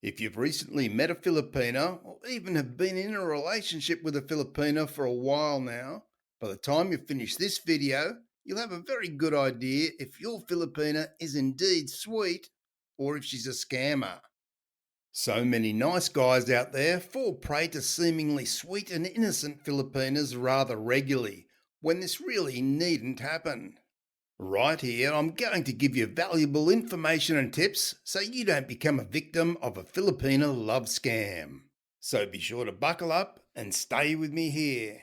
If you've recently met a Filipina or even have been in a relationship with a Filipina for a while now, by the time you finish this video, you'll have a very good idea if your Filipina is indeed sweet or if she's a scammer. So many nice guys out there fall prey to seemingly sweet and innocent Filipinas rather regularly, when this really needn't happen. Right here, I'm going to give you valuable information and tips so you don't become a victim of a Filipino love scam. So be sure to buckle up and stay with me here.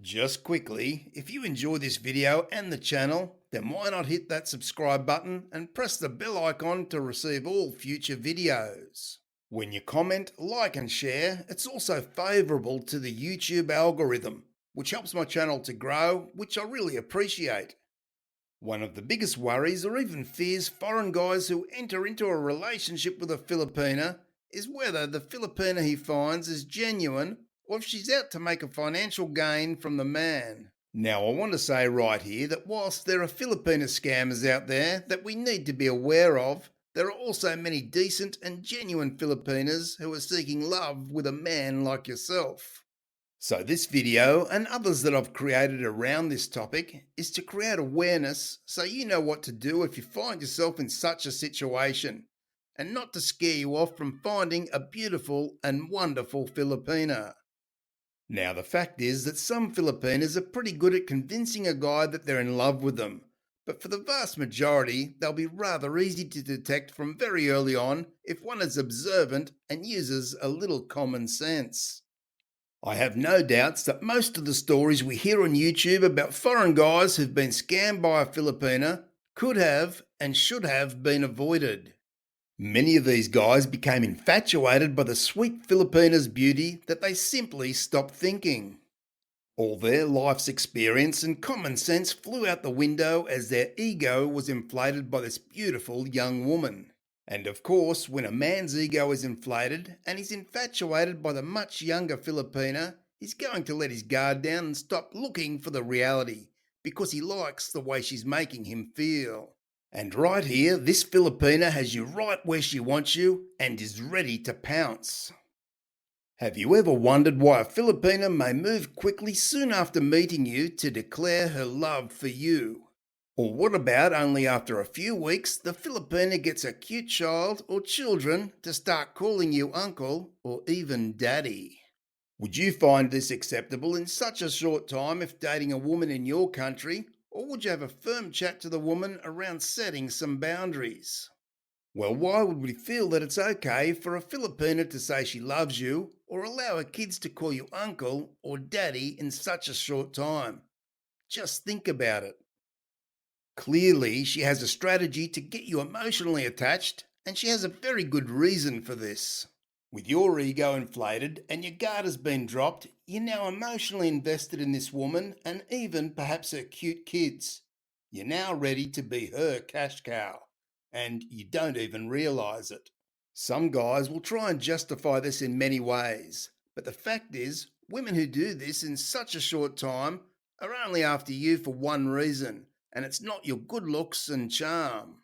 Just quickly, if you enjoy this video and the channel, then why not hit that subscribe button and press the bell icon to receive all future videos. When you comment, like and share, it's also favourable to the YouTube algorithm, which helps my channel to grow, which I really appreciate. One of the biggest worries or even fears foreign guys who enter into a relationship with a Filipina is whether the Filipina he finds is genuine or if she's out to make a financial gain from the man. Now, I want to say right here that whilst there are Filipina scammers out there that we need to be aware of, there are also many decent and genuine Filipinas who are seeking love with a man like yourself. So this video and others that I've created around this topic is to create awareness so you know what to do if you find yourself in such a situation, and not to scare you off from finding a beautiful and wonderful Filipina. Now the fact is that some Filipinas are pretty good at convincing a guy that they're in love with them, but for the vast majority they'll be rather easy to detect from very early on if one is observant and uses a little common sense. I have no doubts that most of the stories we hear on YouTube about foreign guys who've been scammed by a Filipina could have and should have been avoided. Many of these guys became infatuated by the sweet Filipina's beauty that they simply stopped thinking. All their life's experience and common sense flew out the window as their ego was inflated by this beautiful young woman. And of course, when a man's ego is inflated and he's infatuated by the much younger Filipina, he's going to let his guard down and stop looking for the reality because he likes the way she's making him feel. And right here, this Filipina has you right where she wants you and is ready to pounce. Have you ever wondered why a Filipina may move quickly soon after meeting you to declare her love for you? Or what about only after a few weeks the Filipina gets a cute child or children to start calling you uncle or even daddy? Would you find this acceptable in such a short time if dating a woman in your country, or would you have a firm chat to the woman around setting some boundaries? Well, why would we feel that it's okay for a Filipina to say she loves you or allow her kids to call you uncle or daddy in such a short time? Just think about it. Clearly, she has a strategy to get you emotionally attached, and she has a very good reason for this. With your ego inflated and your guard has been dropped, you're now emotionally invested in this woman and even perhaps her cute kids. You're now ready to be her cash cow, and you don't even realize it. Some guys will try and justify this in many ways, but the fact is, women who do this in such a short time are only after you for one reason, and it's not your good looks and charm.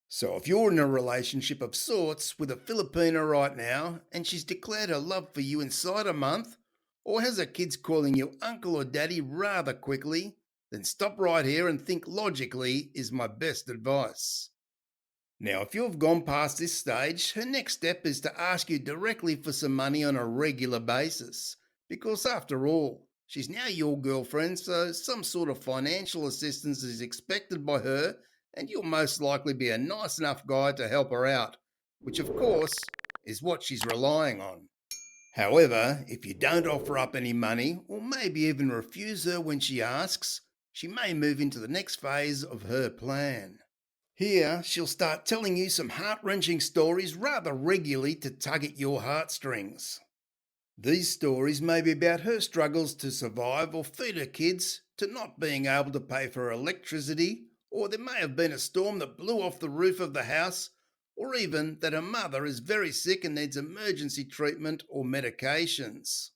So if you're in a relationship of sorts with a Filipina right now and she's declared her love for you inside a month, or has her kids calling you uncle or daddy rather quickly, then stop right here and think logically is my best advice. Now, if you've gone past this stage, her next step is to ask you directly for some money on a regular basis, because after all, she's now your girlfriend, so some sort of financial assistance is expected by her, and you'll most likely be a nice enough guy to help her out, which of course is what she's relying on. However, if you don't offer up any money, or maybe even refuse her when she asks, she may move into the next phase of her plan. Here, she'll start telling you some heart-wrenching stories rather regularly to tug at your heartstrings. These stories may be about her struggles to survive or feed her kids, to not being able to pay for electricity, or there may have been a storm that blew off the roof of the house, or even that her mother is very sick and needs emergency treatment or medications.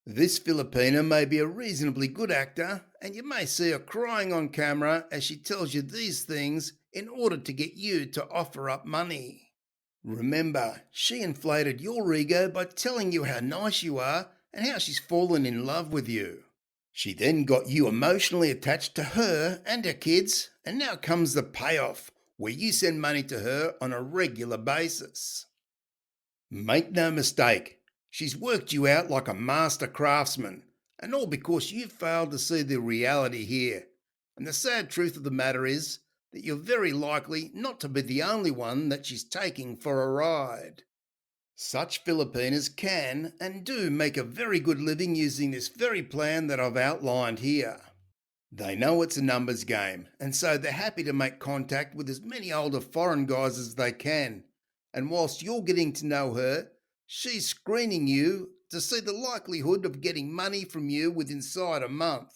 This Filipina may be a reasonably good actor, and you may see her crying on camera as she tells you these things in order to get you to offer up money. Remember, she inflated your ego by telling you how nice you are and how she's fallen in love with you. She then got you emotionally attached to her and her kids, and now comes the payoff, where you send money to her on a regular basis. Make no mistake, she's worked you out like a master craftsman, and all because you failed to see the reality here. And the sad truth of the matter is that you're very likely not to be the only one that she's taking for a ride. Such Filipinas can and do make a very good living using this very plan that I've outlined here. They know it's a numbers game, and so they're happy to make contact with as many older foreign guys as they can. And whilst you're getting to know her, she's screening you to see the likelihood of getting money from you within inside a month.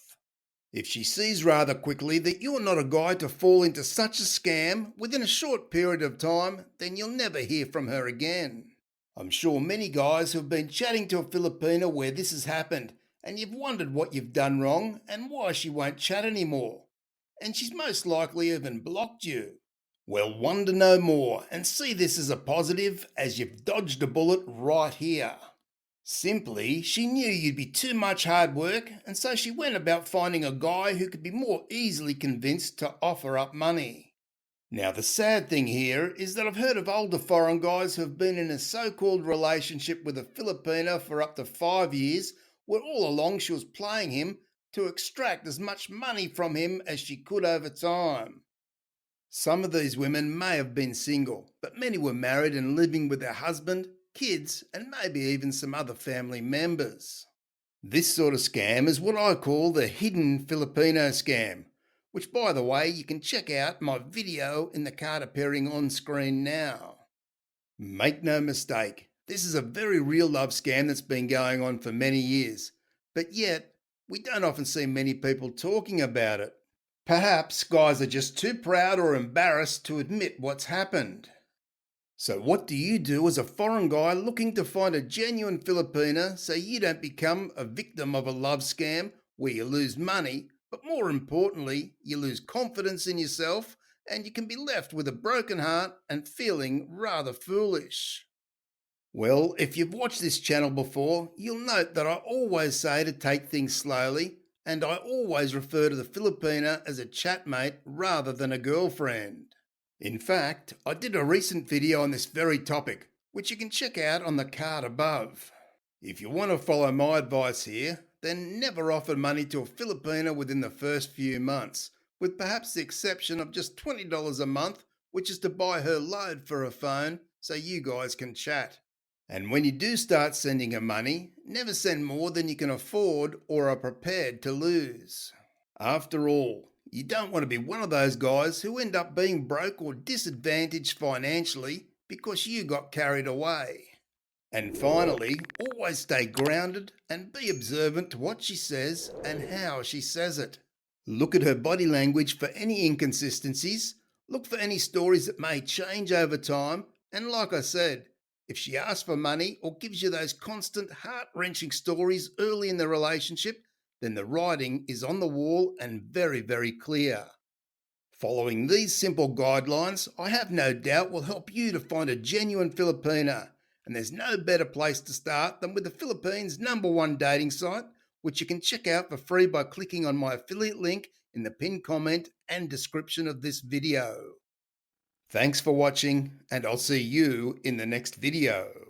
If she sees rather quickly that you're not a guy to fall into such a scam within a short period of time, then you'll never hear from her again. I'm sure many guys have been chatting to a Filipina where this has happened, and you've wondered what you've done wrong and why she won't chat anymore. And she's most likely even blocked you. Well, wonder no more and see this as a positive, as you've dodged a bullet right here. Simply, she knew you'd be too much hard work, and so she went about finding a guy who could be more easily convinced to offer up money. Now, the sad thing here is that I've heard of older foreign guys who have been in a so-called relationship with a Filipina for up to 5 years, where all along she was playing him to extract as much money from him as she could over time. Some of these women may have been single, but many were married and living with their husband, kids, and maybe even some other family members. This sort of scam is what I call the hidden Filipino scam, which, by the way, you can check out my video in the card appearing on screen now. Make no mistake, this is a very real love scam that's been going on for many years, but yet we don't often see many people talking about it. Perhaps guys are just too proud or embarrassed to admit what's happened. So what do you do as a foreign guy looking to find a genuine Filipina so you don't become a victim of a love scam where you lose money, but more importantly, you lose confidence in yourself and you can be left with a broken heart and feeling rather foolish? Well, if you've watched this channel before, you'll note that I always say to take things slowly, and I always refer to the Filipina as a chatmate rather than a girlfriend. In fact, I did a recent video on this very topic, which you can check out on the card above. If you want to follow my advice here, then never offer money to a Filipina within the first few months, with perhaps the exception of just $20 a month, which is to buy her load for a phone so you guys can chat. And when you do start sending her money, never send more than you can afford or are prepared to lose. After all, you don't want to be one of those guys who end up being broke or disadvantaged financially because you got carried away. And finally, always stay grounded and be observant to what she says and how she says it. Look at her body language for any inconsistencies, look for any stories that may change over time, and like I said, if she asks for money or gives you those constant heart-wrenching stories early in the relationship, then the writing is on the wall and very, very clear. Following these simple guidelines, I have no doubt will help you to find a genuine Filipina. And there's no better place to start than with the Philippines' #1 dating site, which you can check out for free by clicking on my affiliate link in the pinned comment and description of this video. Thanks for watching, and I'll see you in the next video.